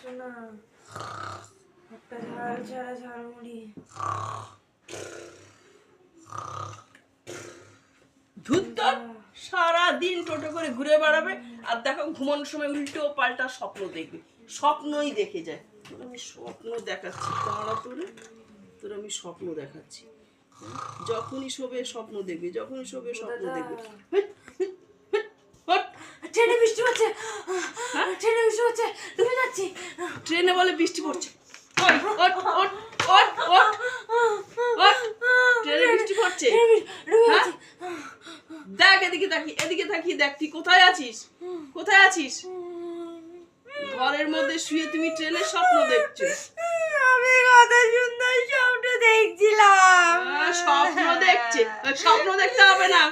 শোনা একটা ঝাল ছাড়া ঝালমুড়ি। ধুত্তর সারাদিন টোটো করে ঘুরে বেড়াবে আর দেখো ঘুমানোর সময় উল্টো পাল্টা স্বপ্ন দেখবে, স্বপ্নই দেখে যায়। তোর আমি স্বপ্ন দেখাচ্ছি তাড়া তোর আমি স্বপ্ন দেখাচ্ছি। যখনই শোবে স্বপ্ন দেখবি, যখনই শোবে স্বপ্ন দেখবি। ট্রেনে বৃষ্টি হচ্ছে, ট্রেনে বৃষ্টি হচ্ছে, ডুবে যাচ্ছি। ট্রেনে বলে বৃষ্টি পড়ছে, ট্রেনে বৃষ্টি পড়ছে। দেখ এদিকে তাকি, এদিকে তাকিয়ে দেখ তুই কোথায় আছিস, কোথায় আছিস? ঘরের মধ্যে শুয়ে তুমি ট্রেনের স্বপ্ন দেখছো। আমি কত সুন্দর স্বপ্ন দেখছিলাম। স্বপ্ন দেখছে, স্বপ্ন দেখতে হবে না।